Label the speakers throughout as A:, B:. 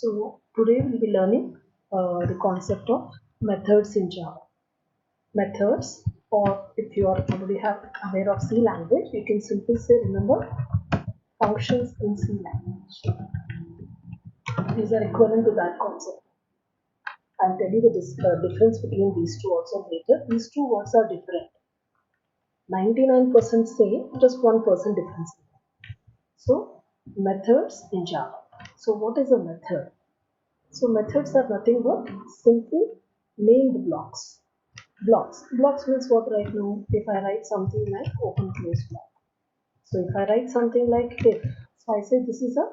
A: So today we'll be learning the concept of methods in Java. Methods, or if you are already aware of C language, you can simply say remember functions in C language. These are equivalent to that concept. I'll tell you the difference between these two also later. These two words are different. 99% same, just 1% difference. So methods in Java. So what is a method? So methods are nothing but simple named blocks. Blocks means what right now? If I write something like open close block. So if I write something like if, so I say this is a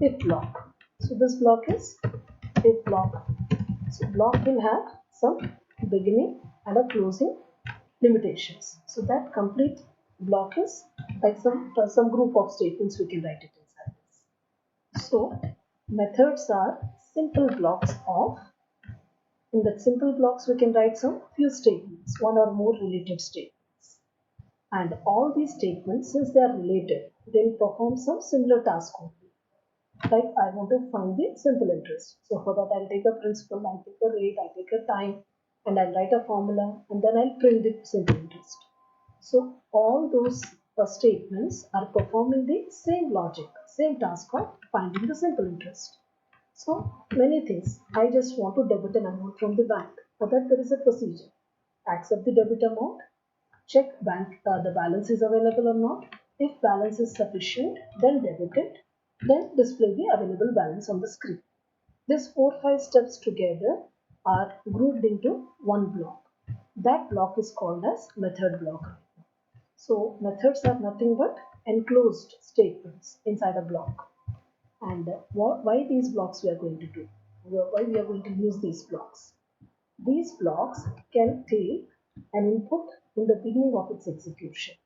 A: if block. So this block is if block. So block will have some beginning and a closing limitations. So that complete block is like some group of statements we can write it inside this. So methods are simple blocks of in that simple blocks, we can write some few statements, one or more related statements. And all these statements, since they are related, they'll perform some similar task only. Like I want to find the simple interest. So for that, I'll take a principal, I'll take a rate, I'll take a time, and I'll write a formula, and then I'll print the simple interest. So all those statements are performing the same logic, same task of finding the simple interest. So many things. I just want to debit an amount from the bank. For that, there is a procedure. Accept the debit amount, check bank the balance is available or not. If balance is sufficient, then debit it. Then display the available balance on the screen. These 4-5 steps together are grouped into one block. That block is called as method block. So methods are nothing but enclosed statements inside a block. And why these blocks we are going to do, why we are going to use these blocks. These blocks can take an input in the beginning of its execution,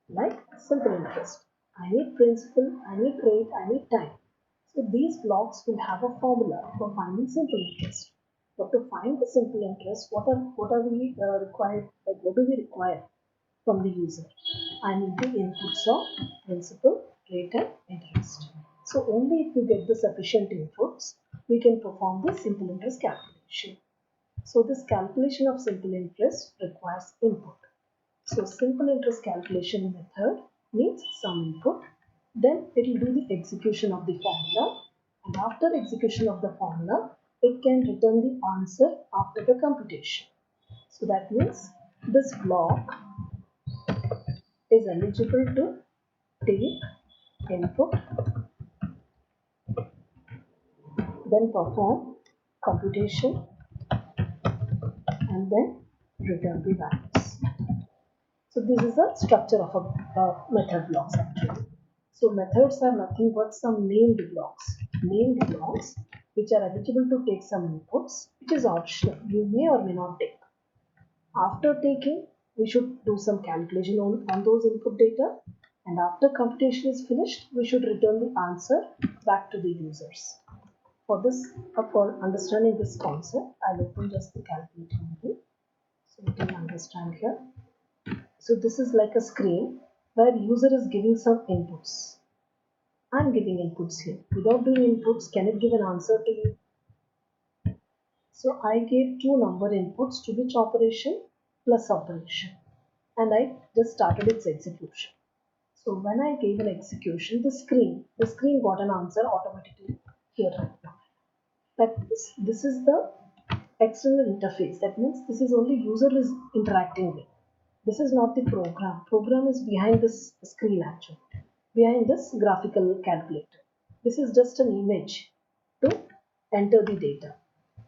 A: like simple interest. I need principal, I need rate, I need time. So these blocks will have a formula for finding simple interest. But to find the simple interest, what are we required, like what do we require from the user? I need the inputs of principal, rate and interest. So only if you get the sufficient inputs, we can perform the simple interest calculation. So this calculation of simple interest requires input. So simple interest calculation method needs some input. Then it will do the execution of the formula. And after execution of the formula, it can return the answer after the computation. So that means this block is eligible to take input, then perform computation, and then return the values. So this is the structure of a method blocks actually. So methods are nothing but some named blocks which are eligible to take some inputs, which is optional. You may or may not take. After taking, we should do some calculation on those input data, and after computation is finished, we should return the answer back to the users. For understanding this concept, I'll open just the calculator only, so you can understand here. So this is like a screen where user is giving some inputs. I'm giving inputs here. Without doing inputs, can it give an answer to you? So I gave two number inputs to which operation plus operation, and I just started its execution. So when I gave an execution, the screen got an answer automatically here right now. This is the external interface. That means this is only user is interacting with. This is not the program. Program is behind this screen actually, behind this graphical calculator. This is just an image to enter the data.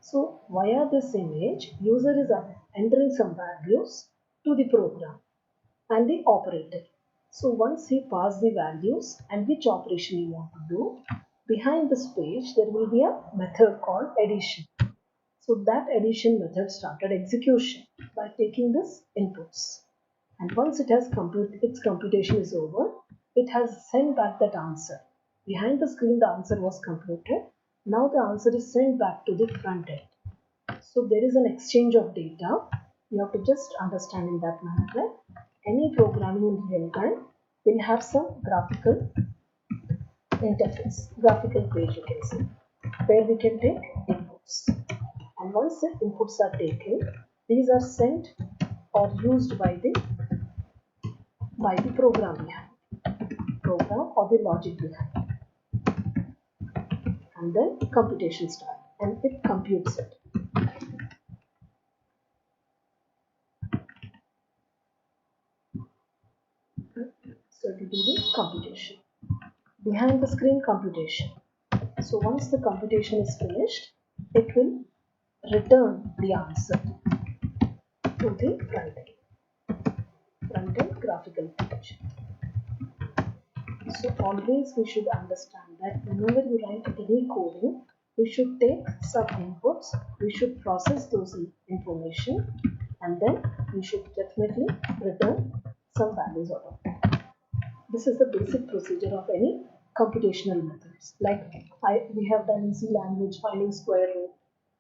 A: So via this image, user is entering some values to the program and the operator. So once he passes the values and which operation you want to do, behind this page there will be a method called addition. So that addition method started execution by taking this inputs. And once its computation is over, it has sent back that answer. Behind the screen the answer was computed. Now the answer is sent back to the front end. So there is an exchange of data. You have to just understand in that manner that any programming in real time will have some graphical interface, graphical page you can see. where we can take inputs. And once the inputs are taken, these are sent or used by the program behind, program or the logic behind, and then computation starts and it computes it. So it will do the computation. Behind the screen computation. So once the computation is finished, it will return the answer to the front end graphical page. So always we should understand that whenever you write any coding, we should take some inputs, we should process those information, and then we should definitely return some values out of it. This is the basic procedure of any computational methods. Like we have done in C language, finding square root,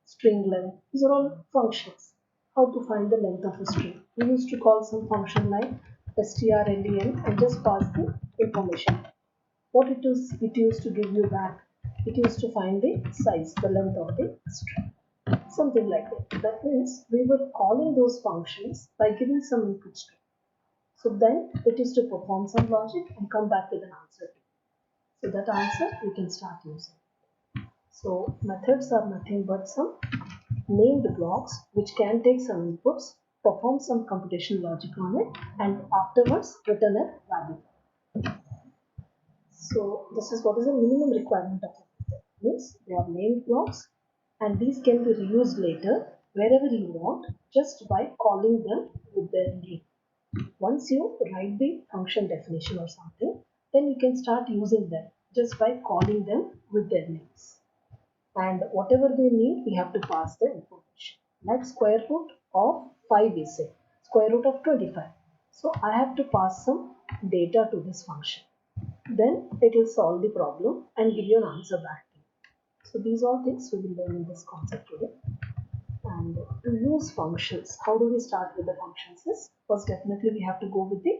A: string length. These are all functions. How to find the length of a string. We used to call some function like strlen and just pass the information. What it used to give you back, it used to find the size, the length of the string. Something like that. That means we were calling those functions by giving some input string. So then it is to perform some logic and come back with an answer. So that answer we can start using. So methods are nothing but some named blocks which can take some inputs, perform some computational logic on it, and afterwards return a value. So this is what is the minimum requirement of a method. Means they are named blocks and these can be reused later wherever you want just by calling them with their name. Once you write the function definition or something, then you can start using them just by calling them with their names. And whatever they need, we have to pass the information. Like square root of 5 we say, square root of 25. So I have to pass some data to this function. Then it will solve the problem and give you an answer back. So these are things we will learn in this concept today. And to use functions, how do we start with the functions is, first definitely we have to go with the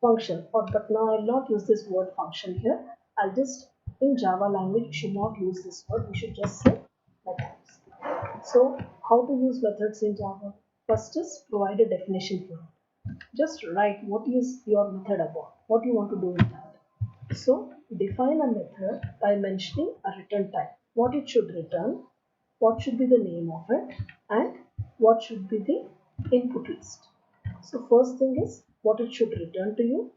A: function, but now I'll not use this word function here. I'll just, in Java language, we should not use this word, we should just say methods. So how to use methods in Java? First is provide a definition for it. Just write what is your method about, what you want to do with that. So define a method by mentioning a return type, what it should return, what should be the name of it, and what should be the input list. So first thing is what it should return to you,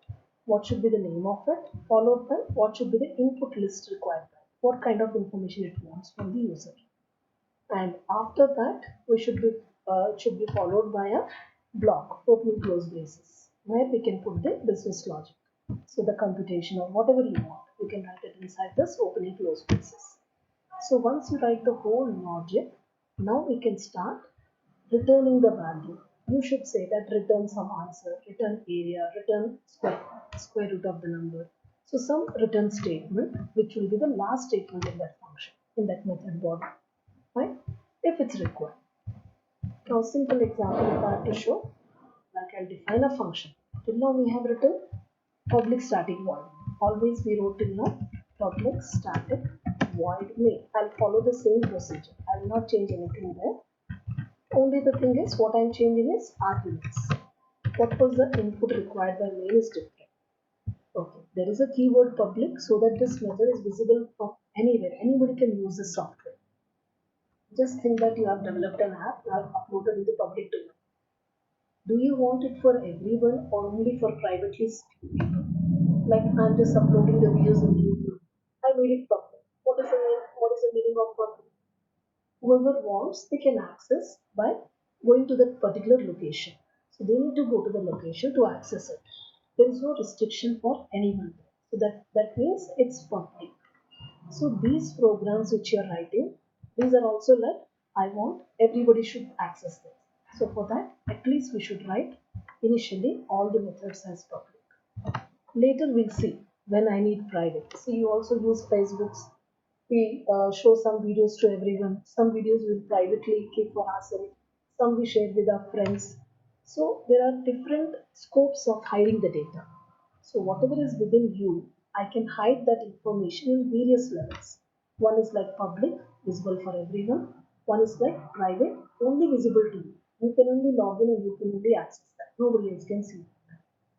A: what should be the name of it, followed by what should be the input list required by, what kind of information it wants from the user. And after that we should be followed by a block, open close braces, where we can put the business logic. So the computation or whatever you want, you can write it inside this opening close braces. So once you write the whole logic, now we can start returning the value. You should say that return some answer, return area, return square root of the number. So some return statement which will be the last statement in that function, in that method body, right? If it's required. Now simple example if I have to show, like I'll define a function. Till now we have written public static void. Always we wrote till now public static void main. I'll follow the same procedure. I will not change anything there. Only the thing is what I'm changing is arguments. What was the input required by main is different. Okay, there is a keyword public so that this method is visible from anywhere. Anybody can use this software. Just think that you have developed an app, you have uploaded in the public domain. Do you want it for everyone or only for privately people? Like I'm just uploading the videos on YouTube. I made it public. What is the meaning of public? Whoever wants, they can access by going to that particular location. So they need to go to the location to access it. There is no restriction for anyone. So that means it's public. So these programs which you are writing, these are also like I want everybody should access this. So for that, at least we should write initially all the methods as public. Later we'll see when I need private. So you also use Facebook's. We show some videos to everyone. Some videos we'll privately keep for ourselves. Some we share with our friends. So there are different scopes of hiding the data. So whatever is within you, I can hide that information in various levels. One is like public, visible for everyone. One is like private, only visible to you. You can only log in and you can only access that. Nobody else can see.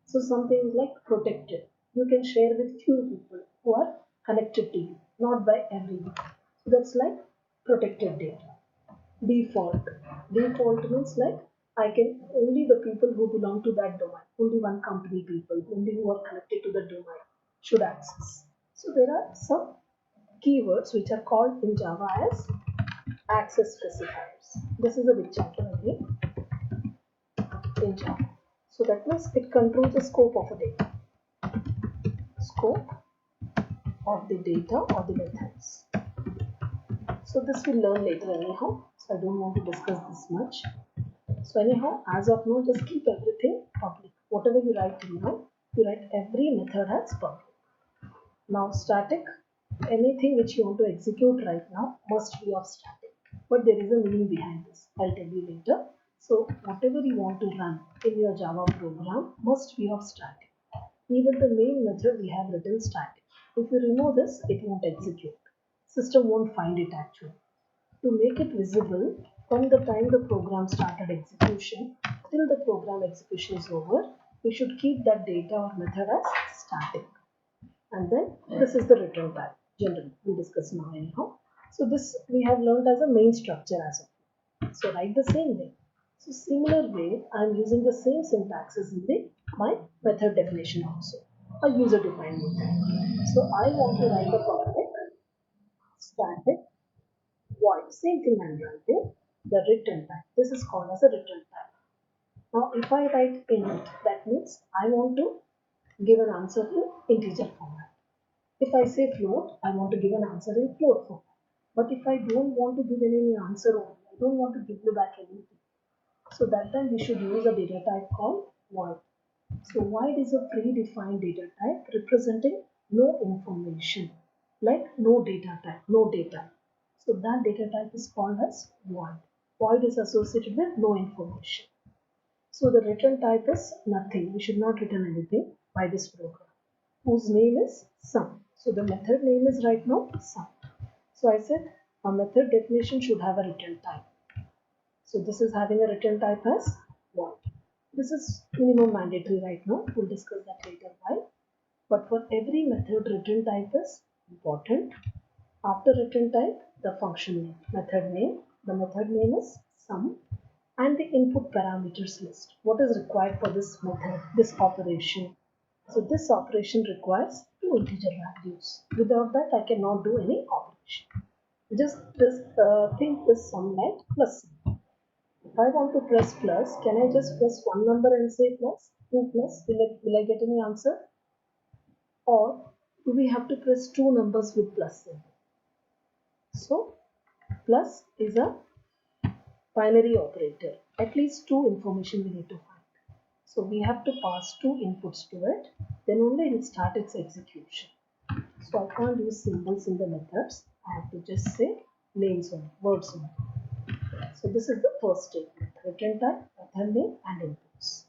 A: So something is like protected. You can share with few people who are connected to you, not by everyone. So that's like protected data. Default. Default means like I can only the people who belong to that domain, only one company people, only who are connected to the domain should access. So there are some keywords which are called in Java as access specifiers. This is a big chapter again in Java. So that means it controls the scope of a data. Scope of the data or the methods. So this we'll learn later anyhow. So I don't want to discuss this much. So anyhow, as of now, just keep everything public. Whatever you write till now, you write every method as public. Now static, anything which you want to execute right now must be of static. But there is a meaning behind this. I'll tell you later. So whatever you want to run in your Java program must be of static. Even the main method we have written static. If you remove this, it won't execute. System won't find it actually. To make it visible from the time the program started execution till the program execution is over, we should keep that data or method as static. And then this is the return type. Generally, we'll discuss now anyhow. So this we have learned as a main structure as of now. So write the same way. So similar way, I am using the same syntax as in the my method definition also. A user defined method. So I want to write a public static void. Same thing I'm writing. The return type. This is called as a return type. Now if I write int, that means I want to give an answer in integer format. If I say float, I want to give an answer in float format. But if I don't want to give any answer only, I don't want to give you back anything. So that time we should use a data type called void. So void is a predefined data type representing no information, like no data type, no data. So that data type is called as void. Void is associated with no information. So the return type is nothing. We should not return anything by this program, whose name is sum. So the method name is right now sum. So I said a method definition should have a return type. So this is having a return type as void. This is minimum mandatory right now. We'll discuss that later why. But for every method, return type is important. After return type, the function name, method name. The method name is sum and the input parameters list. What is required for this method, this operation? So this operation requires two integer values. Without that, I cannot do any operation. Just this think this sum like plus sign. If I want to press plus, can I just press one number and say plus? 2 plus? Will I get any answer? Or do we have to press two numbers with plus symbol? So plus is a binary operator. At least two information we need to find. So we have to pass two inputs to it. Then only it will start its execution. So I can't use symbols in the methods. I have to just say names only, words only. So this is the first statement, return type, method name and inputs,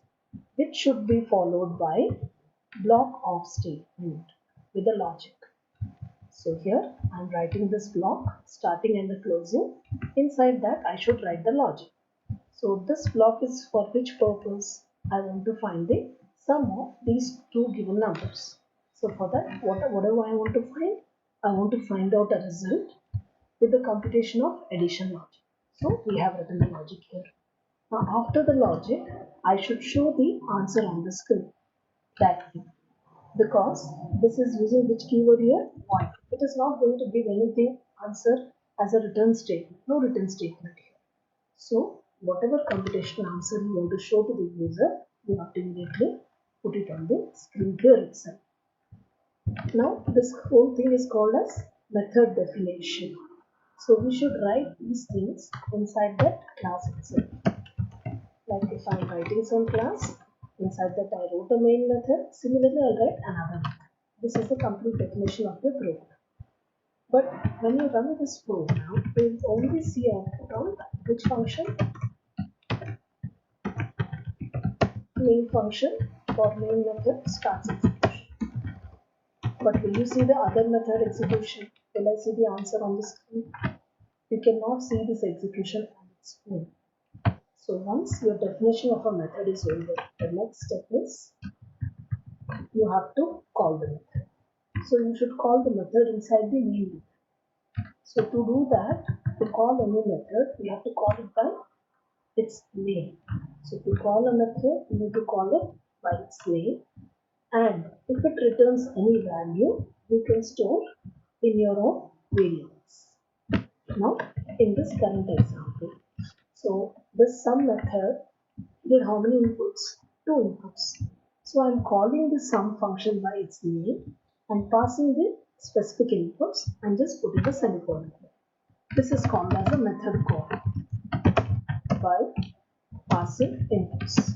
A: which should be followed by block of statement with a logic. So here I am writing this block, starting and the closing. Inside that I should write the logic. So this block is for which purpose? I want to find the sum of these two given numbers. So for that, whatever I want to find, I want to find out a result with the computation of addition logic. So we have written the logic here. Now after the logic, I should show the answer on the screen. That way. Because this is using which keyword here? Void. It is not going to give anything answer as a return statement. No return statement here. So whatever computation answer you want to show to the user, you have to immediately put it on the screen here itself. Now this whole thing is called as method definition. So we should write these things inside that class itself. Like if I am writing some class, inside that I wrote a main method, similarly I'll write another method. This is the complete definition of the program. But when you run this program, you will only see output on which function? Main function for main method starts execution. But will you see the other method execution? Will I see the answer on the screen? You cannot see this execution on the screen. So once your definition of a method is over, the next step is you have to call the method. So you should call the method inside the main method. So to do that, to call any method, we have to call it by its name. So to call a method, you need to call it by its name. And if it returns any value, you can store in your own variables. Now, in this current example, so this sum method did how many inputs? Two inputs. So I'm calling the sum function by its name and passing the specific inputs and just putting a semicolon. This is called as a method call by passing inputs.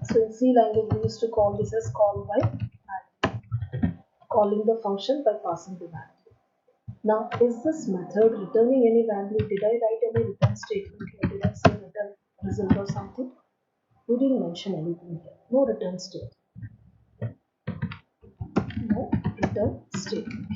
A: So in C language we used to call this as call by value, calling the function by passing the value. Now is this method returning any value? Did I write any return statement here? Did I say return result or something? We didn't mention anything here. No return statement. No return statement.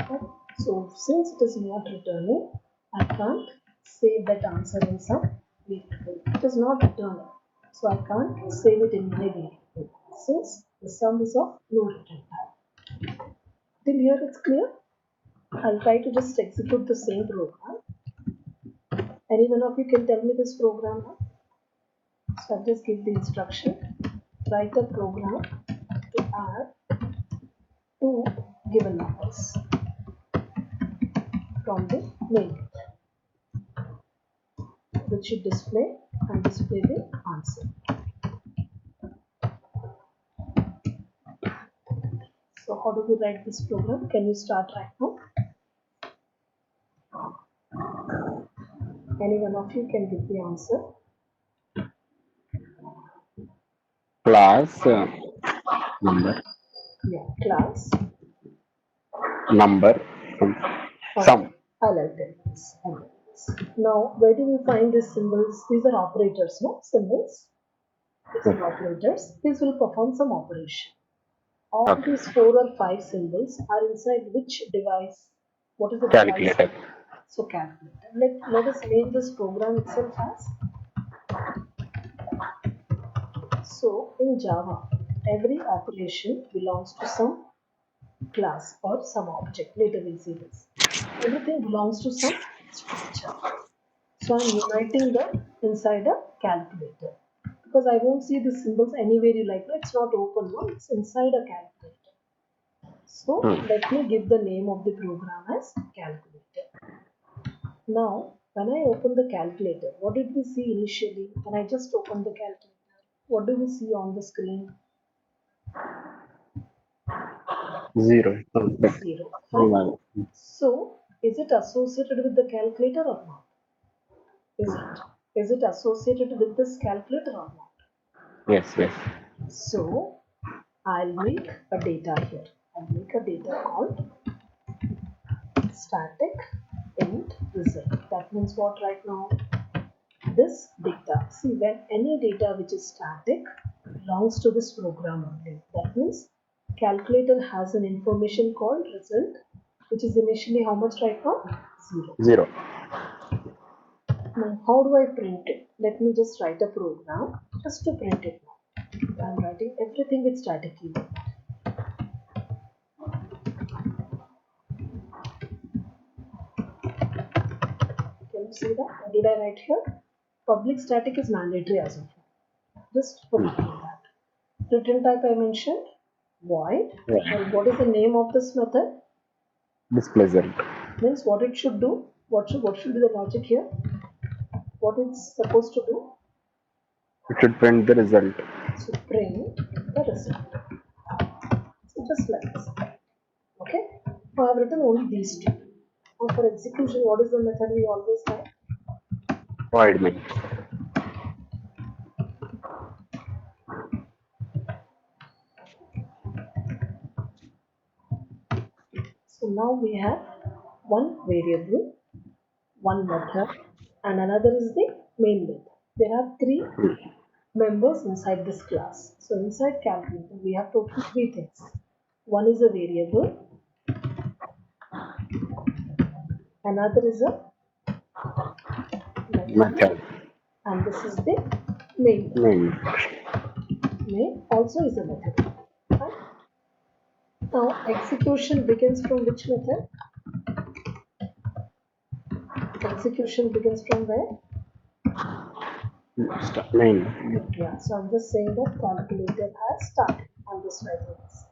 A: Okay. So since it is not returning, I can't save that answer in some variable. It is not returning. So I can't save it in my variable since the sum is of no return type. Till here it's clear? I'll try to just execute the same program. Any one of you can tell me this program now? So I'll just give the instruction. Write a program to add two given numbers from the main method, which should display the answer. So how do we write this program? Can you start right now? Any one of you can give the answer.
B: Class number
A: Yeah, class.
B: number
A: Okay,
B: sum.
A: I'll tell this. Now, where do we find these symbols? These are operators, no? Symbols. These are operators. These will perform some operation. All
B: Okay.
A: these 4 or 5 symbols are inside which device? What is the device?
B: Calculator.
A: So calculator. Let us name this program itself as. So in Java, every operation belongs to some class or some object. Later we'll see this. Everything belongs to some structure. So I'm uniting them inside a calculator because I won't see the symbols anywhere you like. It's not open one, it's inside a calculator. So let me give the name of the program as calculator. Now, when I open the calculator, what did we see initially? When I just opened the calculator, what do we see on the screen?
B: 0.
A: 0. Fine. So, is it associated with the calculator or not? Is it associated with this calculator or not?
B: Yes, yes.
A: So, I'll make a data here. I'll make a data called static int result. That means what right now? This data. See, when any data which is static belongs to this program only. That means calculator has an information called result, which is initially how much right now? 0.
B: 0.
A: Now, how do I print it? Let me just write a program just to print it now. I'm writing everything with static keyword. Can you see that? What did I write here? Public static is mandatory as of now. Just forget that. Return type I mentioned void. And what is the name of this method?
B: Display result.
A: Means what it should do. What should be the logic here? What it's supposed to do?
B: It should print the result.
A: So print the result. So just like this. Okay. Now I've written only these two. Now for execution, what is the method we always have?
B: Void main.
A: So now we have one variable, one method, and another is the main method. There are 3 members inside this class. So inside calculator, we have totally 3 things. One is a variable, Another is a method,
B: Method.
A: and this is the main.
B: Main.
A: Main also is a method. Right? Now execution begins from which method? Execution begins from where?
B: Main.
A: Yeah, so I'm just saying that calculator has started. I'm just writing this.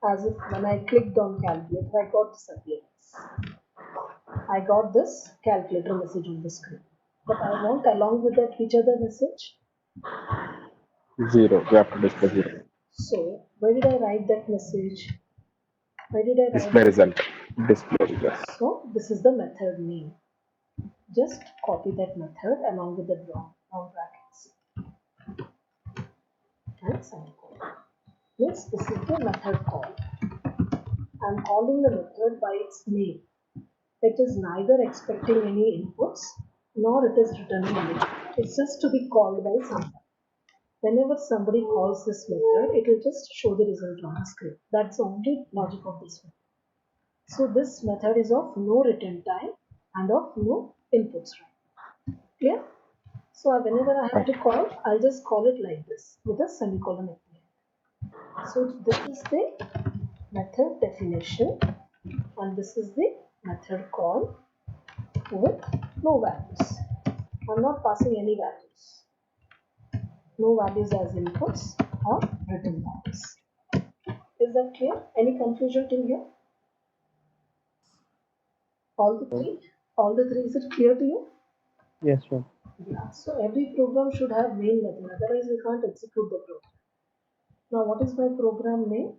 A: As if when I clicked on calculator, I got this appearance. I got this calculator message on the screen. But I want along with that which other message?
B: 0. We have to display 0.
A: So where did I write that message? Where did I write
B: Display
A: that?
B: result. Display result.
A: So this is the method name. Just copy that method along with the round brackets and semicolon. Yes, this is the method call. I'm calling the method by its name. It is neither expecting any inputs nor it is returning anything. It's just to be called by someone. Whenever somebody calls this method, it will just show the result on the screen. That's the only logic of this method. So this method is of no return time and of no inputs. Clear? So whenever I have to call, I'll just call it like this with a semicolon at the end. So this is the method definition and this is the method call with no values. I'm not passing any values. No values as inputs or return values. Is that clear? Any confusion till here? All the three? All the three, is it clear to you?
C: Yes, sir.
A: Yeah. So every program should have main method, otherwise we can't execute the program. Now what is my program name?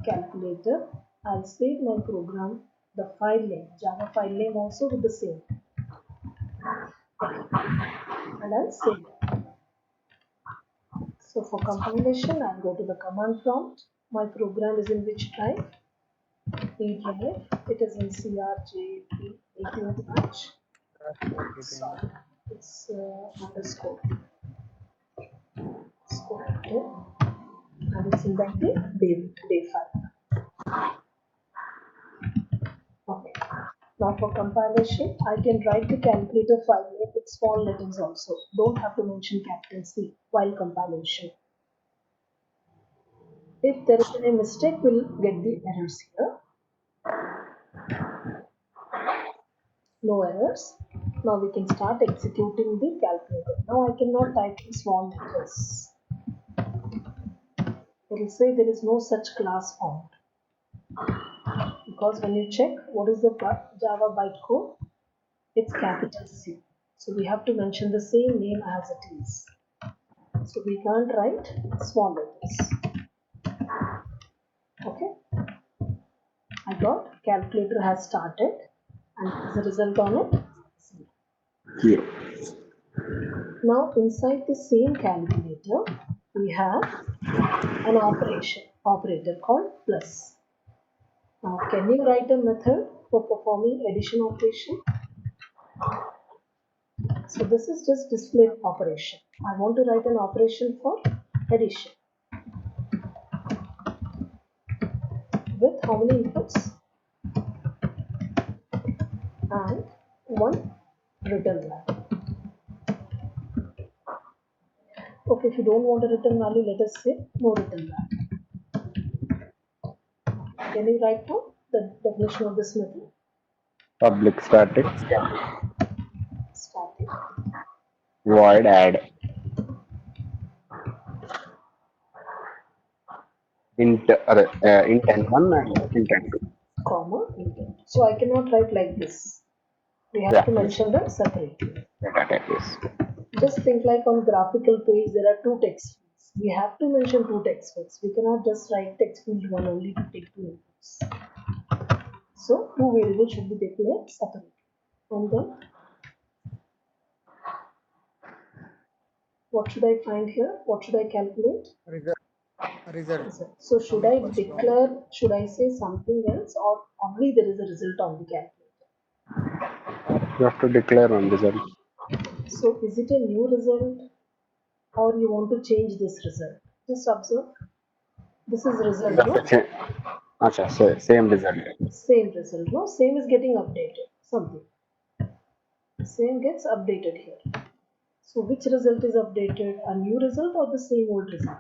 A: Calculator. I'll save my program, the file name, Java file name also with the same. And I'll save it. So for compilation, I'll go to the command prompt. My program is in which drive? E drive. It is in CRJP 18th batch. Sorry, it's underscore. Score and it's in that day file. Okay. Now for compilation, I can write the calculator file name with small letters also. Don't have to mention capital C while compilation. If there is any mistake, we'll get the errors here. No errors. Now we can start executing the calculator. Now I cannot type in small letters. It will say there is no such class found. Because when you check what is the Java bytecode, it's capital C. So we have to mention the same name as it is. So we can't write small letters. Okay. I got calculator has started and there is a result on it.
B: 0.
A: Now inside the same calculator, we have an operator called plus. Now can you write a method for performing addition operation? So this is just display operation. I want to write an operation for addition. With how many inputs? And one return value. Okay, if you don't want a return value, let us say no return value. Can you write down the definition of this method?
B: Public static.
A: Static.
B: Void add. Int n1 and int n2.
A: Comma intent. So I cannot write like this. We have
B: Yeah.
A: to mention them separately.
B: Data type is.
A: Just think like on graphical page there are two text fields. We have to mention two text fields. We cannot just write text field one only to take two inputs. So two variables should be declared separately. And then what should I find here? What should I calculate?
C: Result.
A: So should I declare, should I say something else or only there is a result on the calculator?
B: You have to declare one result.
A: So is it a new result or you want to change this result? Just observe. This is result, no?
B: Acha, same result.
A: Same result, no? Same is getting updated. Something. Same gets updated here. So which result is updated? A new result or the same old result?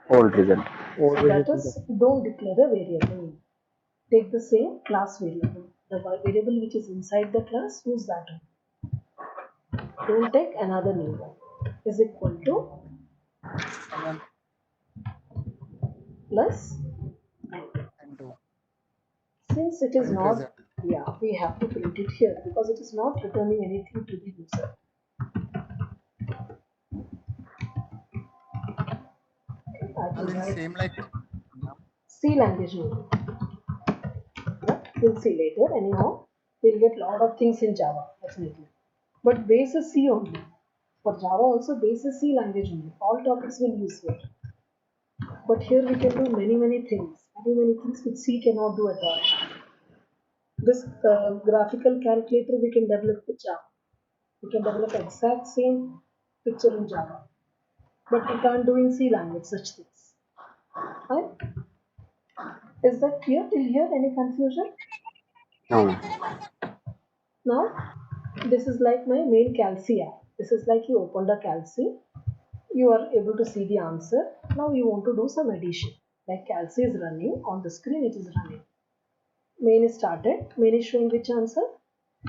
B: Old result.
A: So that is, don't declare a variable. Take the same class variable. The variable which is inside the class, use that one. Don't take another new one. Is equal to plus
C: and 2.
A: since it is
C: Print
A: not,
C: result.
A: yeah, we have to print it here because it is not returning anything to the user. I
C: And
A: will
C: this is
A: write
C: same like
A: C language only. But we'll see later. Anyhow, we'll get lot of things in Java, definitely. But base is C only. For Java also base is C language only. All topics will use here. But here we can do many things. Many things which C cannot do at all. This graphical calculator we can develop with Java. We can develop exact same picture in Java. But we can't do in C language such things. Right? Is that clear till here? Any confusion?
B: No.
A: Now, this is like my main Calci app. This is like you opened a Calci. You are able to see the answer. Now you want to do some addition. Like Calci is running on the screen, it is running. Main is started. Main is showing which answer?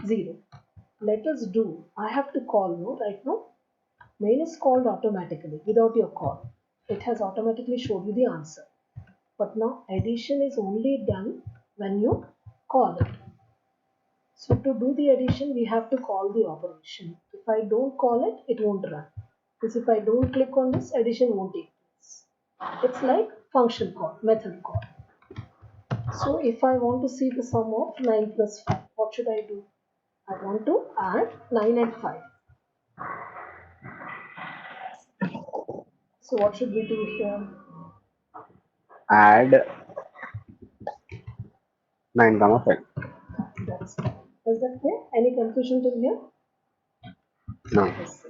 A: 0. Let us do. I have to call no right now. Main is called automatically without your call. It has automatically showed you the answer. But now addition is only done when you call it. So to do the addition, we have to call the operation. If I don't call it, it won't run. Because if I don't click on this, addition won't take place. It's like function call, method call. So if I want to see the sum of 9 plus 5, what should I do? I want to add 9 and 5. So what should we do here?
B: Add 9 comma 5.
A: That's it. Is that clear? Any confusion till here?
B: No.
A: Let's see.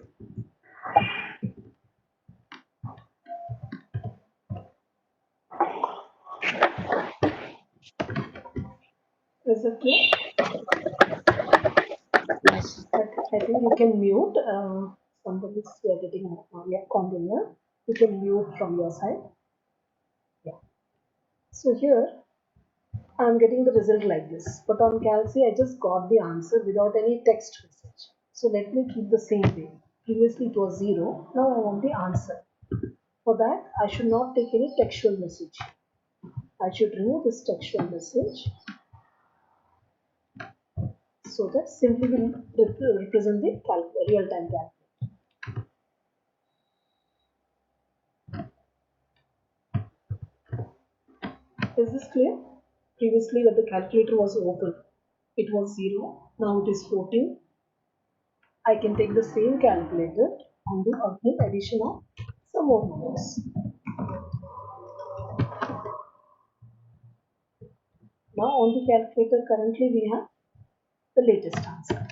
A: Is it clear?
B: Yes.
A: I think you can mute. Somebody's getting continue. You can mute from your side. Yeah. So here I'm getting the result like this. But on Calci, I just got the answer without any text message. So let me keep the same way. Previously it was 0. Now I want the answer. For that, I should not take any textual message. I should remove this textual message so that simply will represent the real-time calculator. Is this clear? Previously when the calculator was open, it was 0. Now it is 14. I can take the same calculator and do again addition of some more numbers. Now on the calculator currently we have the latest answer.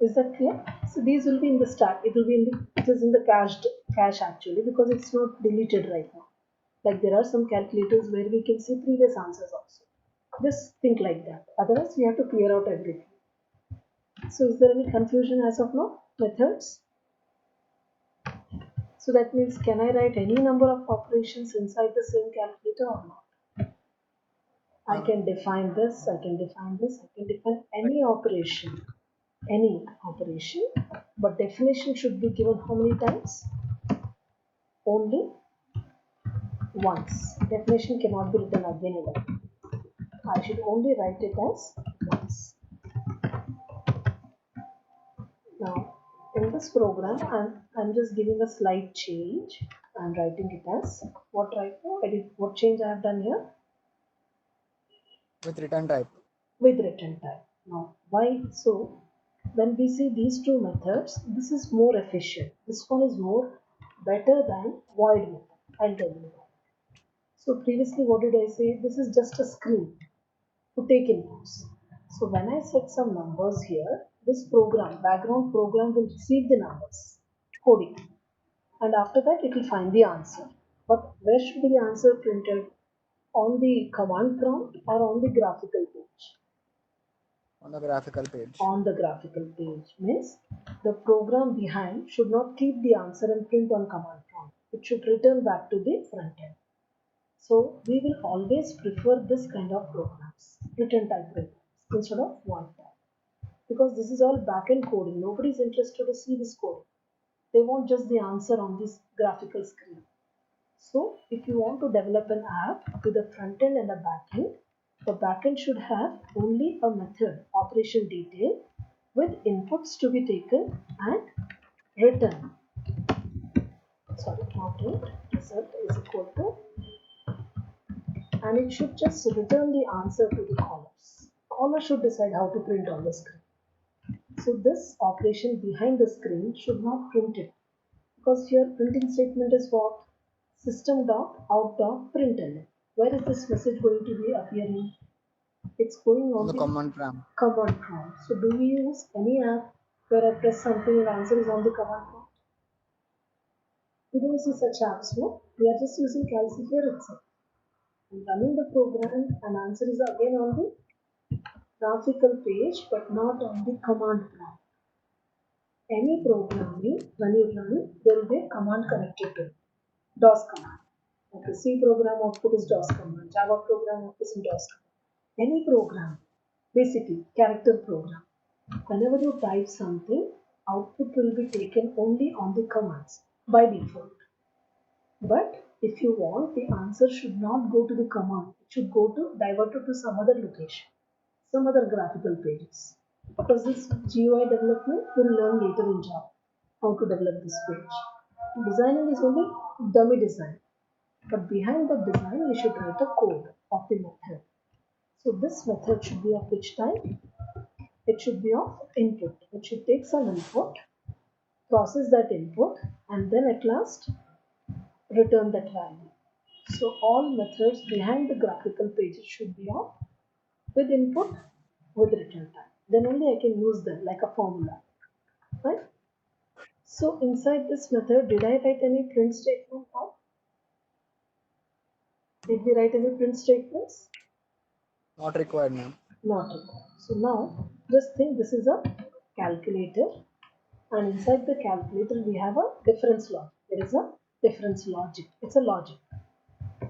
A: Is that clear? So these will be in the stack. It will be in the, it is in the cache actually because it's not deleted right now. Like there are some calculators where we can see previous answers also. Just think like that. Otherwise we have to clear out everything. So is there any confusion as of now? Methods? So that means can I write any number of operations inside the same calculator or not? I can define this, I can define this, I can define any operation, but definition should be given how many times? Only once. Definition cannot be written again and again. I should only write it as once. Now, in this program, I'm just giving a slight change. I'm writing it as what right now? What change I have done here?
C: with return type.
A: With return type. Now, why so? When we see these two methods, this is more efficient. This one is more better than void method. I'll tell you why. So previously, what did I say? This is just a screen to take inputs. So when I set some numbers here, this program, background program will receive the numbers, coding, and after that it will find the answer. But where should be the answer printed? on the command prompt or on the graphical page?
C: On the graphical page.
A: On the graphical page means the program behind should not keep the answer and print on command prompt. It should return back to the front end. So we will always prefer this kind of programs, return type programs instead of void type. Because this is all back-end coding. Nobody is interested to see this code. They want just the answer on this graphical screen. So if you want to develop an app with a front end and a back end, the back end should have only a method operation detail with inputs to be taken and return. Sorry, not read. Result is equal to, and it should just return the answer to the callers. Caller should decide how to print on the screen. So this operation behind the screen should not print it, because here printing statement is what? System.out.println. Where is this message going to be appearing? It's going
C: On
A: on
C: the
A: the
C: command prompt.
A: command prompt. So do we use any app where I press something and answer is on the command prompt? We don't see such apps, no? We are just using Calcifer itself. And running the program and answer is again on the graphical page but not on the command prompt. Any programming, when you run, there will be a command connected to it. DOS command. Okay, C program output is DOS command, Java program output is DOS command. Any program, basically character program. Whenever you type something, output will be taken only on the commands by default. But if you want, the answer should not go to the command. It should go to diverted to some other location, some other graphical pages. Because this GUI development we'll learn later in Java how to develop this page. Designing is only dummy design. But behind the design, we should write a code of the method. So this method should be of which type? It should be of input. It should take some input, process that input, and then at last return that value. So all methods behind the graphical pages should be of with input with return type. Then only I can use them like a formula. Right? So inside this method, did I write any print statement now? Did we write any print statements?
C: Not required, ma'am.
A: Not required. So now just think this is a calculator, and inside the calculator we have a difference logic. There is a difference logic. It's a logic.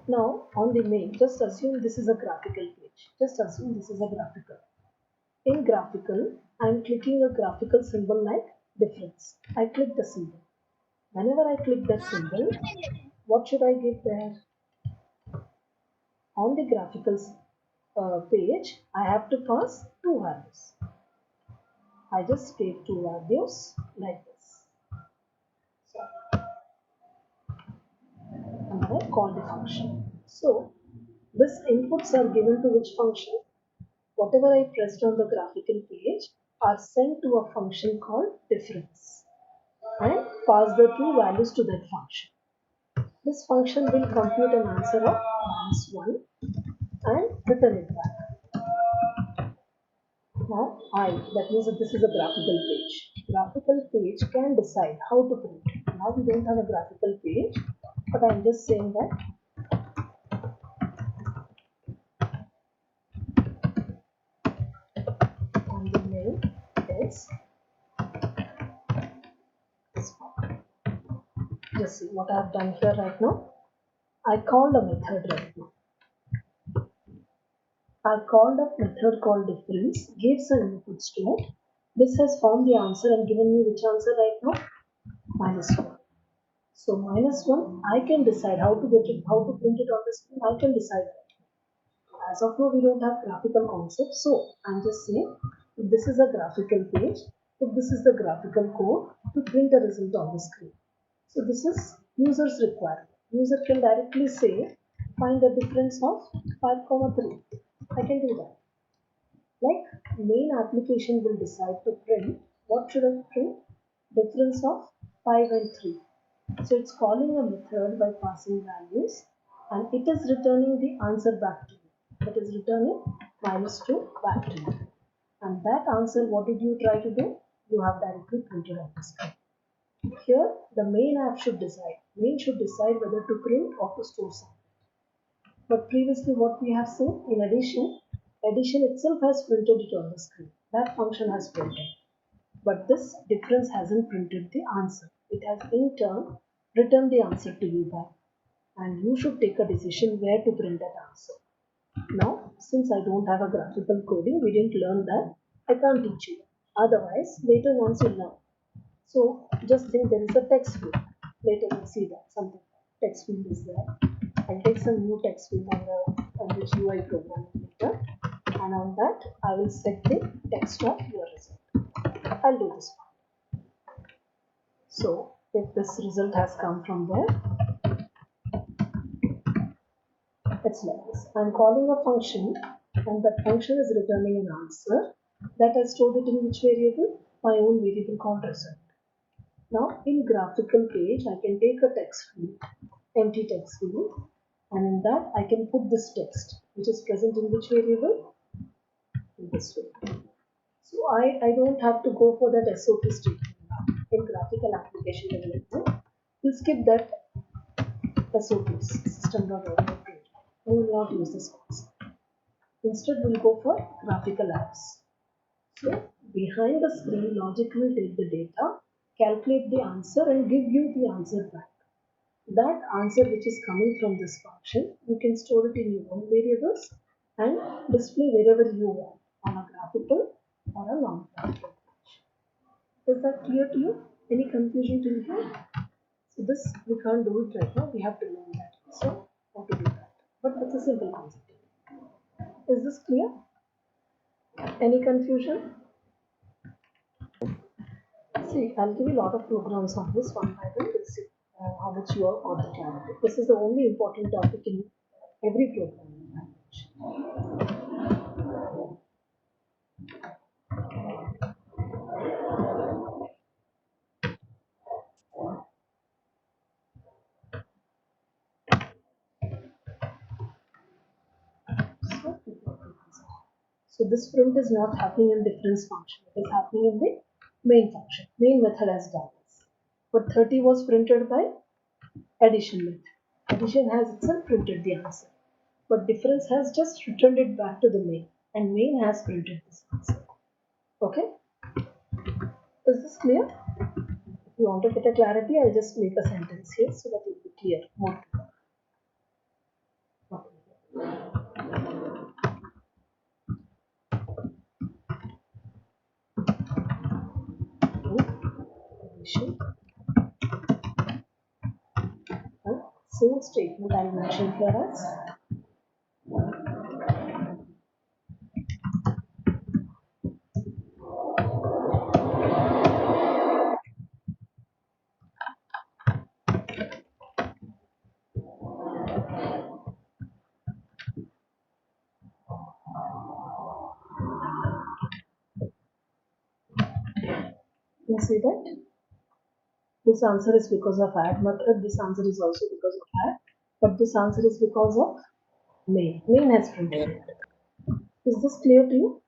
A: Now on the main, just assume this is a graphical page. Just assume this is a graphical. In graphical, I am clicking a graphical symbol like difference. I click the symbol. Whenever I click that symbol, what should I give there? On the graphical page, I have to pass two values. I just take two values like this. So, and I call the function. So, these inputs are given to which function? Whatever I pressed on the graphical page are sent to a function called difference and pass the two values to that function. This function will compute an answer of -1 and return it back. Now that means that this is a graphical page. Graphical page can decide how to print. Now we don't have a graphical page, but I'm just saying that on the main is this one. Just see what I've done here right now. I called a method right now. I called a method called difference, gave some inputs to it. This has found the answer and given me which answer right now? -1. So -1, I can decide how to get it, how to print it on the screen. I can decide that. As of now, we don't have graphical concept, so I'm just saying if this is a graphical page, if this is the graphical code to print the result on the screen. So this is user's requirement. User can directly say find the difference of 5,3. I can do that. Like main application will decide to print what should I print? Difference of 5 and 3. So it's calling a method by passing values and it is returning the answer back to you. It is returning -2 back to you. And that answer, what did you try to do? You have directly printed on the screen. Here, the main app should decide. Main should decide whether to print or to store something. But previously what we have seen in addition itself has printed it on the screen. That function has printed. But this difference hasn't printed the answer. It has in turn returned the answer to you back. And you should take a decision where to print that answer. Now, since I don't have a graphical coding, we didn't learn that. I can't teach you. Otherwise, later once you learn. So just think there is a text field. Later we'll see that something text field is there. I'll take some new text field on the GUI programming later, and on that I will set the text of your result. I'll do this one. So if this result has come from there, it's like this. I'm calling a function, and that function is returning an answer that I stored it in which variable? My own variable called result. Now in graphical page, I can take a text field, empty text field, and in that I can put this text, which is present in which variable? In this way. So I don't have to go for that SOP statement now. In graphical application development, we'll skip that SOPs, system.out. We will not use this concept. Instead, we'll go for graphical apps. So behind the screen, logic will take the data, calculate the answer, and give you the answer back. That answer which is coming from this function, you can store it in your own variables and display wherever you want, on a graphical or a non-graphical page. Is that clear to you? Any confusion till here? So this we can't do it right now. We have to learn that. So how to do that? But that's a simple concept. Is this clear? Any confusion? See, I'll give you a lot of programs on this one by one. We'll see how much you are on the clarity. This is the only important topic in every programming language. So this print is not happening in difference function. It is happening in the main function. Main method has done this. But 30 was printed by addition method. Addition has itself printed the answer. But difference has just returned it back to the main. And main has printed this answer. Okay? Is this clear? If you want to get a clarity, I'll just make a sentence here so that it will be clear. More. Same statement I'll mention here as you see that this answer is because of add method, this answer is also because of add, but this answer is because of main. Main has printed it. Is this clear to you?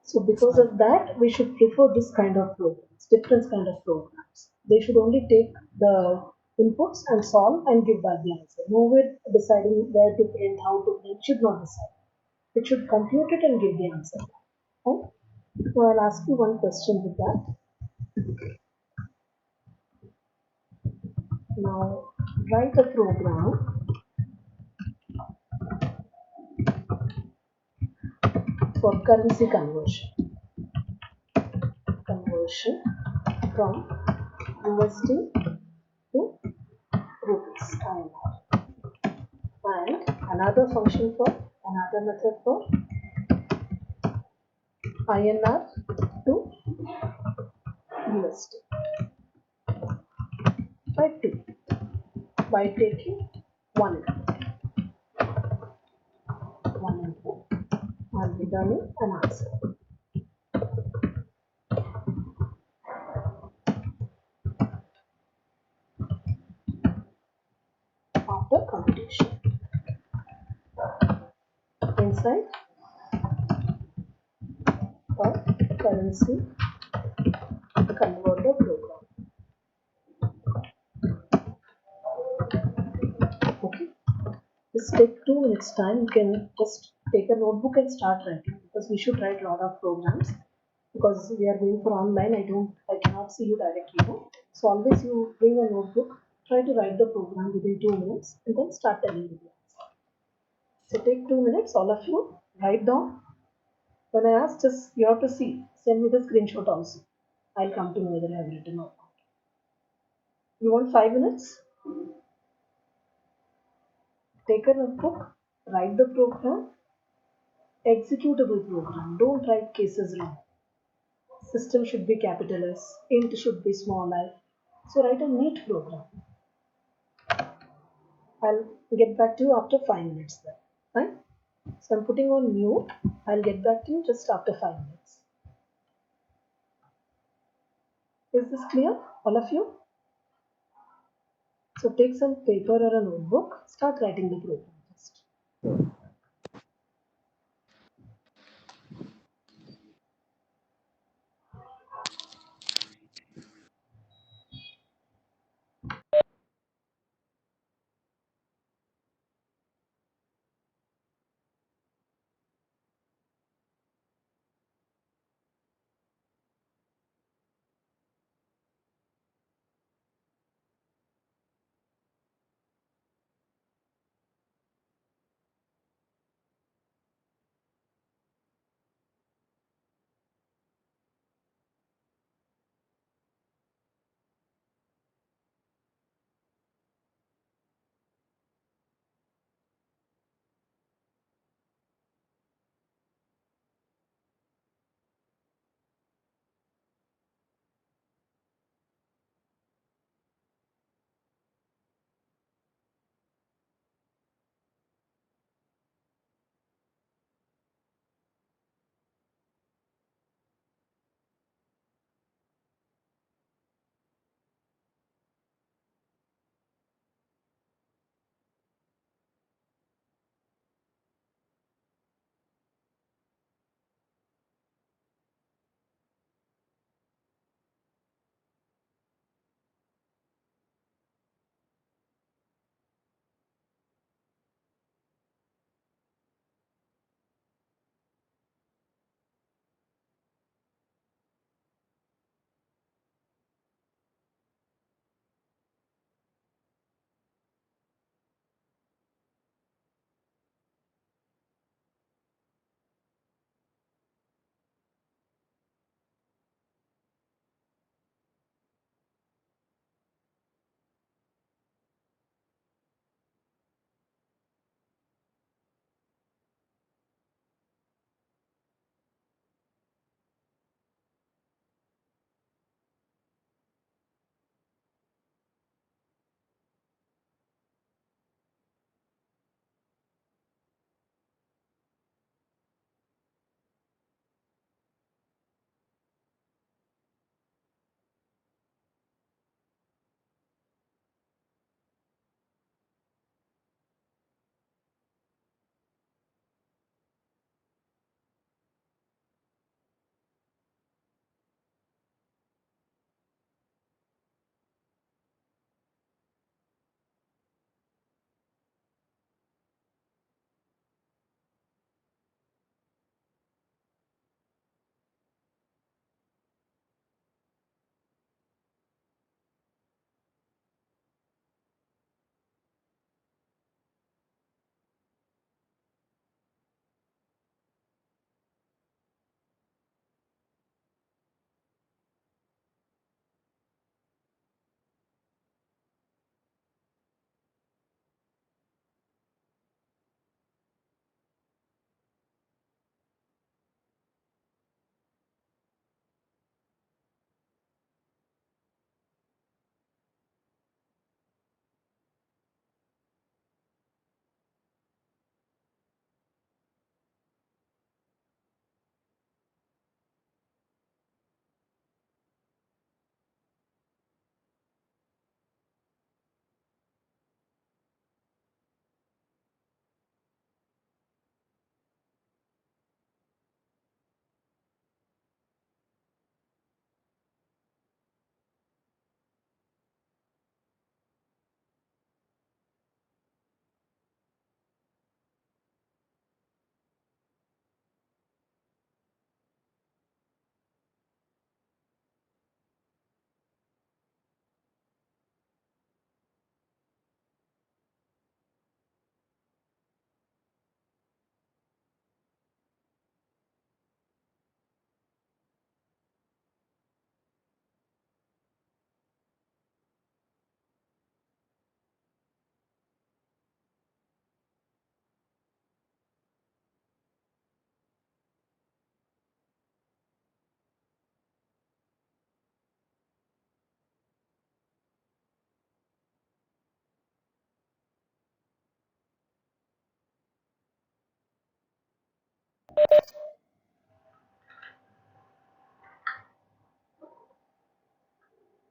A: So because of that, we should prefer this kind of programs, different kind of programs. They should only take the inputs and solve and give back the answer. Nowhere deciding where to print, how to print, should not decide. It should compute it and give the answer. Right? So I'll ask you one question with that. Now write a program for currency conversion. Conversion from USD to rupees INR. And another function for another method for INR to USD. By 2 by taking one input and returning an answer. After computation. Inside for currency converter program. Okay. Just take 2 minutes time. You can just take a notebook and start writing because we should write a lot of programs because we are going for online. I cannot see you directly. No? So always you bring a notebook, try to write the program within 2 minutes and then start telling me. So take 2 minutes, all of you, write down. When I ask, just you have to see, send me the screenshot also. I'll come to know whether I have written or not. You want 5 minutes? Take a notebook, write the program, executable program. Don't write cases wrong. System should be capital S, int should be small I. So write a neat program. I'll get back to you after 5 minutes then. Fine? So I'm putting on mute. I'll get back to you just after 5 minutes. Is this clear, all of you? So take some paper or a notebook, start writing the program first.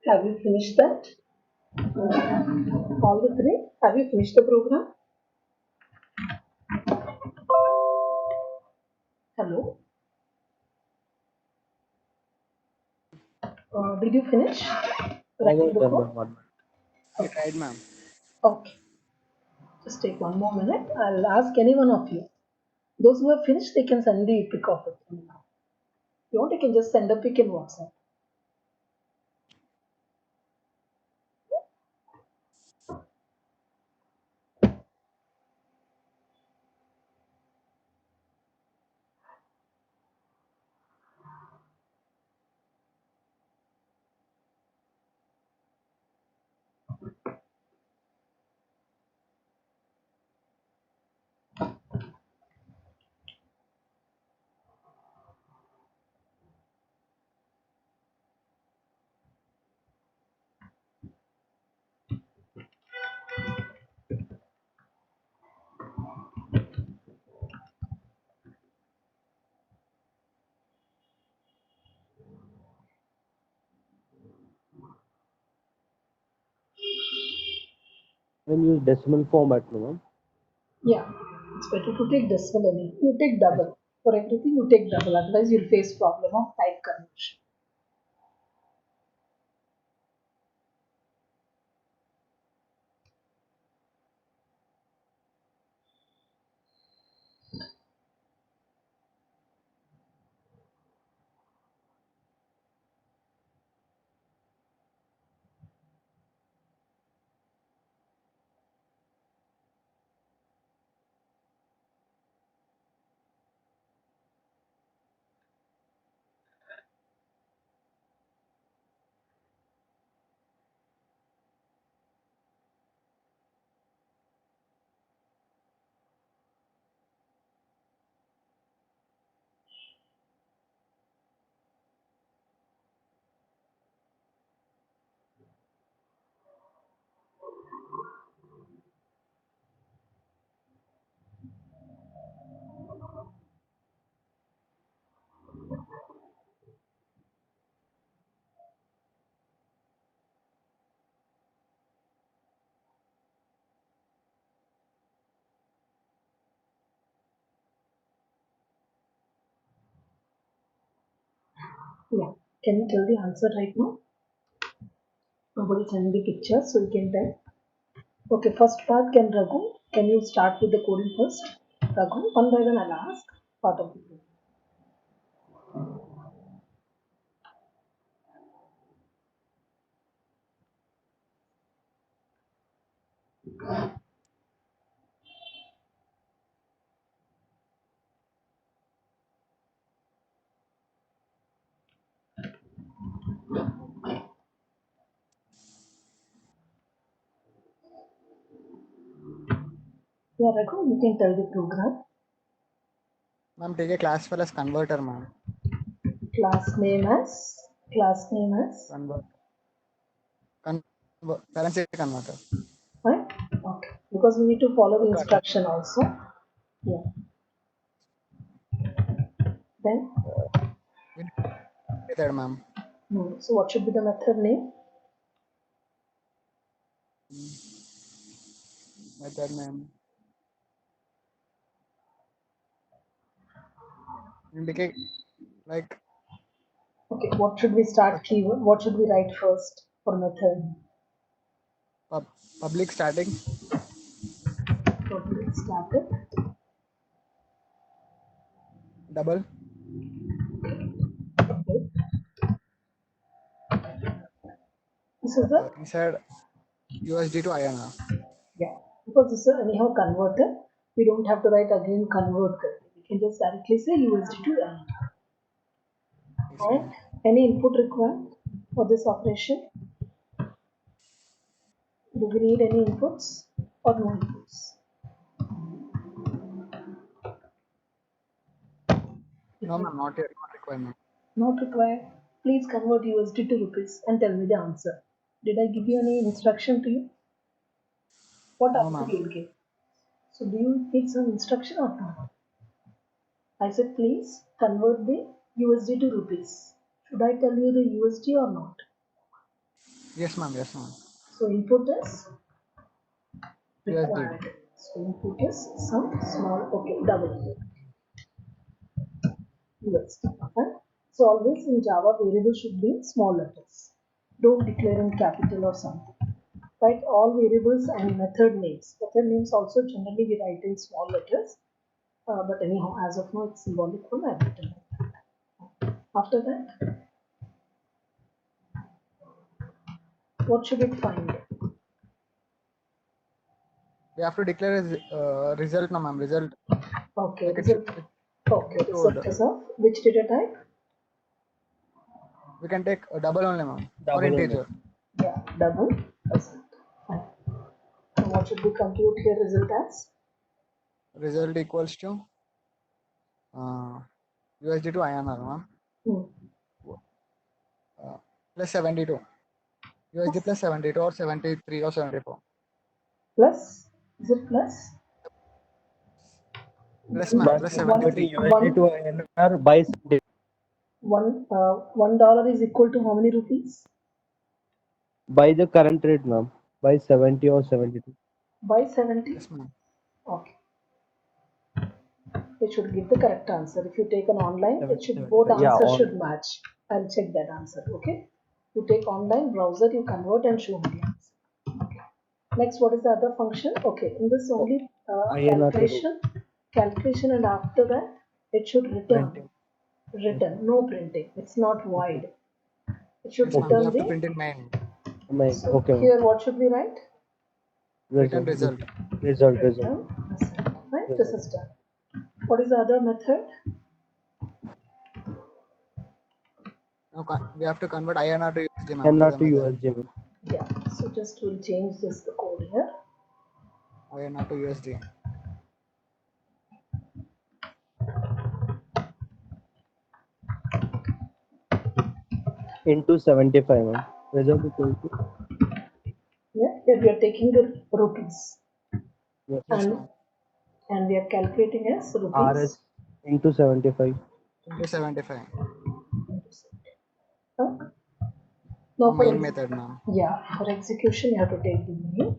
A: Have you finished that? All the three? Have you finished the program? Hello? Did you finish writing
C: Almost
A: the
C: done,
A: code?
C: ma'am. One minute. I
A: Okay.
C: tried, ma'am.
A: Okay. Just take one more minute. I'll ask any one of you. Those who have finished, they can send the pic of it. If you want, you can just send a pic in WhatsApp.
C: Then use decimal format, no, ma'am.
A: Yeah, it's better to take decimal only. You take double. For everything, you take double. Otherwise, you'll face problem of type conversion. Yeah. Can you tell the answer right now? Nobody send the picture, so you can tell. Okay, first part, can Raghu? Can you start with the coding first? Raghu, one by one I'll ask part of the program. Yeah, Raghu, you can tell the program.
C: Ma'am, take a class file as converter, ma'am.
A: Class name as class name as
C: Convert. Currency converter.
A: right? Okay. Because we need to follow the
C: Got it.
A: instruction also. Yeah. Then
C: Method, ma'am.
A: so what should be the method name?
C: Method name. Indicate like
A: Okay, what should we start keyword? What should we write first for method?
C: pub, public static
A: Public static.
C: double.
A: Okay. This is the
C: He said USD to INR.
A: yeah. Because this is anyhow converted. We don't have to write again convert. We can just directly say USD to INR.
C: Yes,
A: Alright.
C: ma'am.
A: Any input required for this operation? Do we need any inputs or no inputs?
C: No, ma'am, not yet. Not required, ma'am.
A: Not required. Please convert USD to rupees and tell me the answer. Did I give you any instruction to you? What
C: No,
A: answer
C: ma'am.
A: you will give? So do you need some instruction or not? I said please convert the USD to rupees. Should I tell you the USD or not?
C: Yes, ma'am. Yes, ma'am.
A: So input is
C: USD.
A: required. So input is some small, okay, double USD. Right? So always in Java, variable should be in small letters. Don't declare in capital or something. Write all variables and method names. Method names also generally we write in small letters. But anyhow, as of now, it's symbolic one. I've written like that. After that, what should it find?
C: We have to declare a result, no, ma'am. Result.
A: Okay,
C: Like
A: result. Okay,
C: it
A: result
C: should.
A: is of which data type?
C: We can take a double only, ma'am. Or
D: Double only.
C: integer.
A: Yeah, double percent. Fine. And what should we compute here result as?
C: Result equals to USD to INR, ma'am. Plus 72. USD plus 72 or 73 or 74.
A: Plus, is it plus?
C: Plus, ma'am.
D: But
C: Plus
D: converting
C: 73.
D: USD to INR by 70.
A: $1 is equal to how many rupees?
D: By the current rate, ma'am. By 70 or 72.
A: By 70?
C: Yes, ma'am.
A: Okay. It should give the correct answer. If you take an online, it should
D: 75.
A: both
D: Yeah,
A: answers
D: all.
A: should match. I'll check that answer. Okay. You take online browser, you convert and show me the answer. Okay. Next, what is the other function? Okay, in this only
D: INR to
A: calculation, and after that it should return.
D: printing.
A: No printing. It's not void. It should
C: Yes, ma'am. We
A: return
C: have to
A: the.
C: print in main.
A: So
D: Okay, ma'am.
A: here, what should we write?
C: Return result.
D: Result.
A: Return result. Right. This is done. What is the other method?
C: Now we have to convert INR to USD, ma'am.
D: INR
C: That
D: to
C: is the method.
D: USD, ma'am.
A: Yeah. So just we'll change this the code here.
C: INR to USD.
D: Into 75, ma'am. Result equal to.
A: Yeah. Here we are taking the rupees
D: Yes.
C: Yes,
A: and
C: ma'am.
A: we are calculating as rupees.
D: RS into 75.
C: Into 75.
A: Huh? Now for
C: Main method, ma'am.
A: for execution you have to take the main.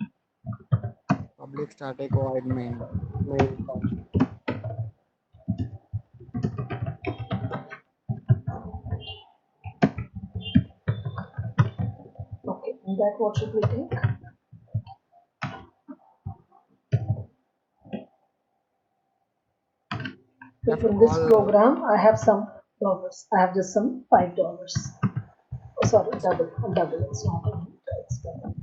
C: Public static void main.
D: Main function.
A: Okay, in that what should we take? If in this program I have some dollars, I have just some $5. Oh, sorry, double, it's not a unit, it's double.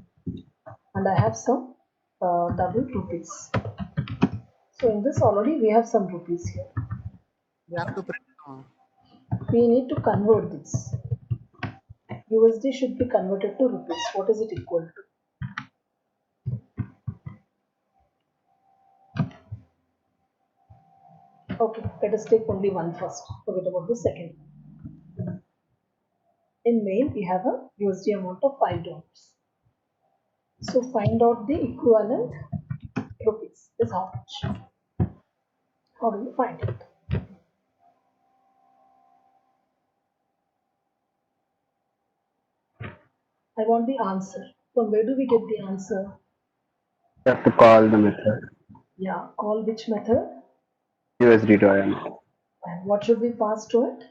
A: And I have some double rupees. So in this already we have some rupees here.
C: We have to print.
A: We need to convert this. USD should be converted to rupees. What is it equal to? Okay, let us take only one first. Forget about the second. In main, we have a USD amount of $5. So find out the equivalent rupees is how much. How do you find it? I want the answer. From where do we get the answer?
B: You have to call the method
A: Yeah, call which method?
B: USD to INR.
A: And what should we pass to it?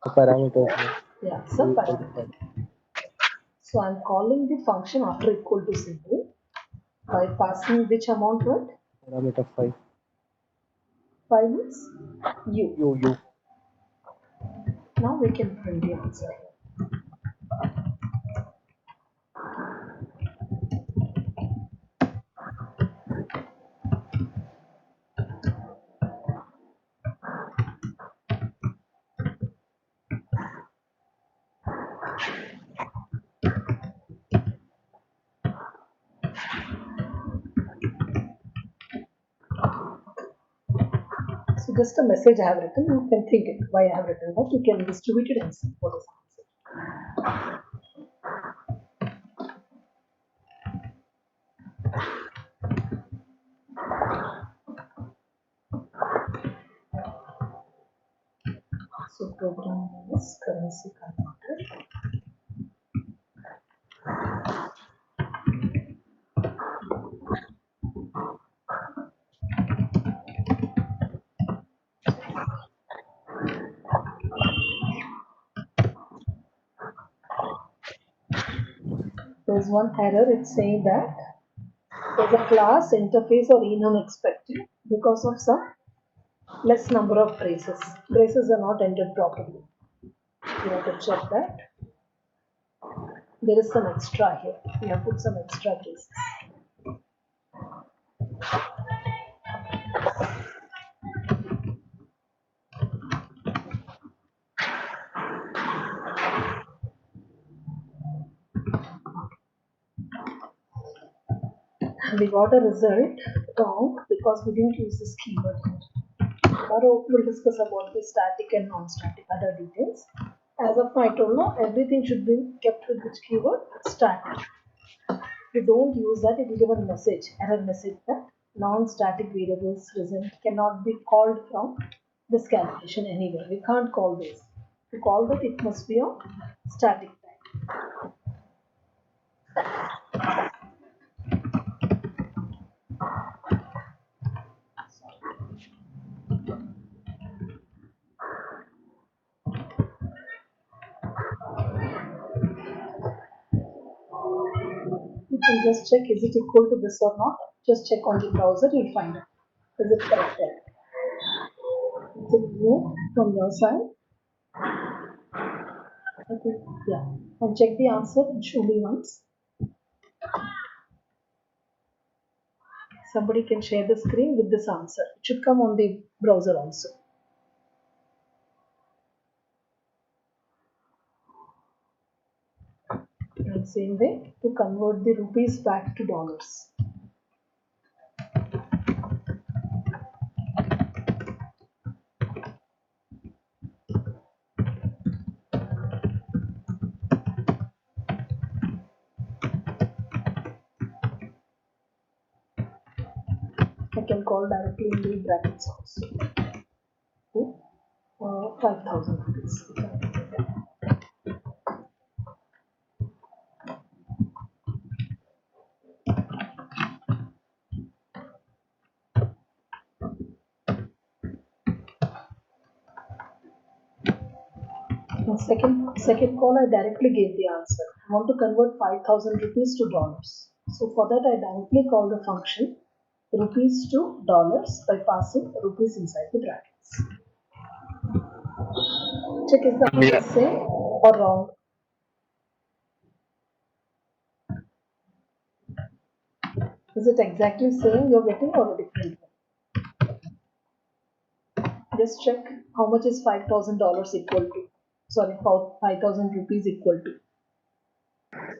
D: The parameters, ma'am.
A: Yeah, some parameter. So I'm calling the function after equal to symbol by passing which amount to it?
D: Parameter 5.
A: 5 is U.
D: U.
A: Now we can print the answer. So just a message I have written, you can think it, why I have written that, you can distribute it and see what is the answer. So program name is currency converter. There's one error. It's saying that there's a class interface or enum expected because of some less number of braces. Braces are not entered properly. You have to check that. There is some extra here. We have put some extra braces. We got a result wrong because we didn't use this keyword here. Tomorrow we'll discuss about the static and non-static other details. As of now, I told you everything should be kept with which keyword? Static. If you don't use that, it will give a message, error message that non-static variables result cannot be called from this calculation anywhere. We can't call this. To call that, it must be of static type. You can just check is it equal to this or not. Just check on the browser, you'll find out. Is it correct? Is it new from your side? Okay, yeah. And check the answer, show me once. Somebody can share the screen with this answer. It should come on the browser also. And same way to convert the rupees back to dollars. I can call directly in the brackets also. Okay. 5,000 rupees. Second call, I directly gave the answer. I want to convert 5,000 rupees to dollars. So for that, I directly call the function rupees to dollars by passing rupees inside the brackets. Check is the answer same or wrong. Is it exactly same you're getting or a different one? Just check how much is $5,000 equal to. Sorry, 5,000 rupees equal to.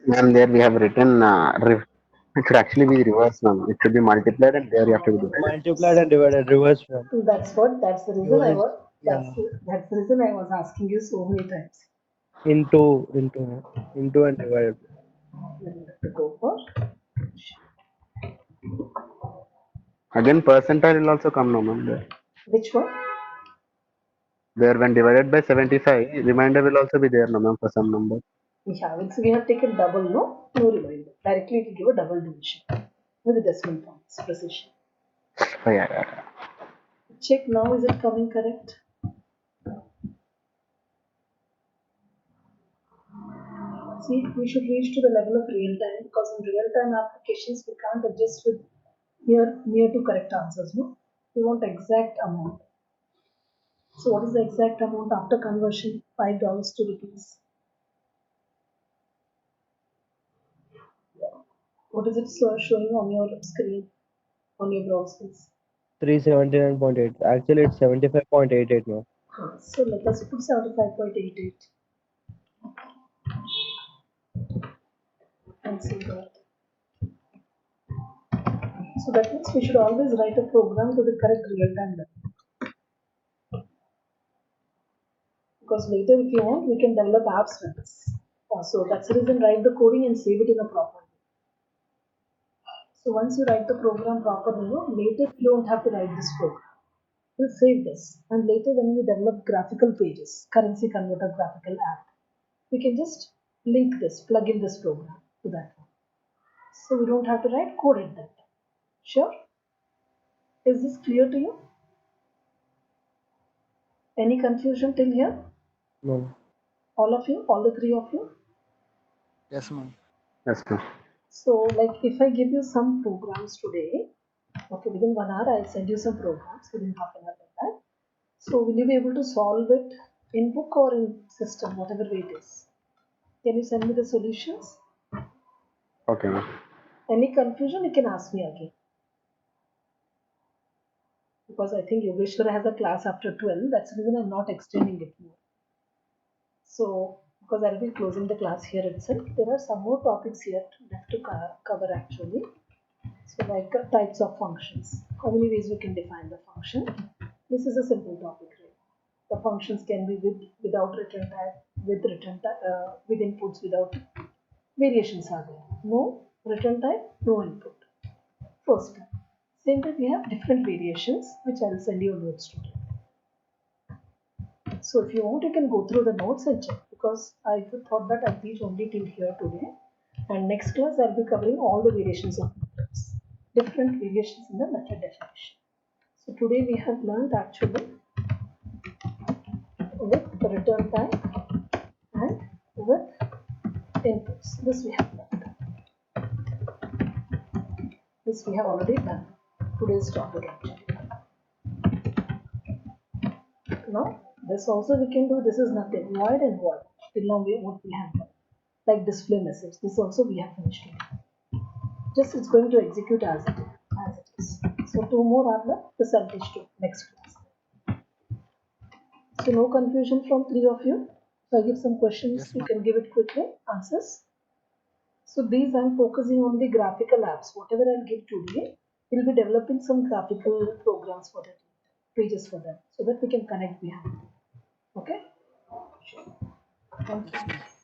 B: Ma'am, there we have written it should actually be reversed, ma'am. It should be multiplied and there you have to be divided.
D: Multiplied and divided, reverse from.
A: That's the reason I was.
D: Yeah.
A: That's the reason I was asking you so many times.
D: Into and divided.
A: Then you have to go for
B: Again, percentile will also come, no, ma'am. There.
A: which one?
B: There, when divided by 75, remainder will also be there, no, ma'am, for some number.
A: Yeah, we have taken double, no remainder. Directly it will give a double division with the decimal points precision.
B: Oh, yeah.
A: Check now, is it coming correct? See, we should reach to the level of real time because in real time applications we can't adjust with near to correct answers, no? We want exact amount. So what is the exact amount after conversion? $5 to rupees. What is it showing on your screen, on your browsers?
D: 379.8. Actually, it's 75.88 now.
A: So let us put 75.88 and see that. So that means we should always write a program to the correct real-time level. Because later, if you want, we can develop apps with this. So that's the reason write the coding and save it in a proper way. So once you write the program properly, later you don't have to write this program. we'll save this, and later when we develop graphical pages, currency converter graphical app, we can just link this, plug in this program to that one. So we don't have to write code at that time. Sure? Is this clear to you? Any confusion till here?
D: No.
A: All of you? All the three of you?
C: Yes, ma'am.
B: Yes, ma'am.
A: So, like if I give you some programs today, okay, within 1 hour I'll send you some programs within half an hour like that. So, will you be able to solve it in book or in system, whatever way it is? Can you send me the solutions?
B: Okay, ma'am.
A: Any confusion, you can ask me again. Because I think Yogeshwara has a class after 12, that's the reason I'm not extending it more. So, because I'll be closing the class here itself, there are some more topics here left to cover actually. So, like types of functions, how many ways we can define the function. This is a simple topic, right? The functions can be with, without return type, with return type, with inputs, without variations are there. No return type, no input. First time. Same way we have different variations, which I'll send you notes today. So if you want, you can go through the notes and check, because I thought that I'll teach only till here today. And next class I'll be covering all the variations of methods, different variations in the method definition. So today we have learned actually with the return type and with inputs. This we have learned. This we have already done. Today's topic actually. Now this also we can do. This is nothing. Void and void. Till now what we have done. Like display message. This also we have finished today. Just it's going to execute as it is. So two more are left. This I'll teach to next class. So no confusion from three of you. So I give some questions.
C: Yes,
A: You
C: ma'am.
A: can give it quickly. Answers. So these I'm focusing on the graphical apps. Whatever I'll give today, we'll be developing some graphical programs for that, pages for them, so that we can connect behind. Okay. Thank you.
C: Yes, ma'am.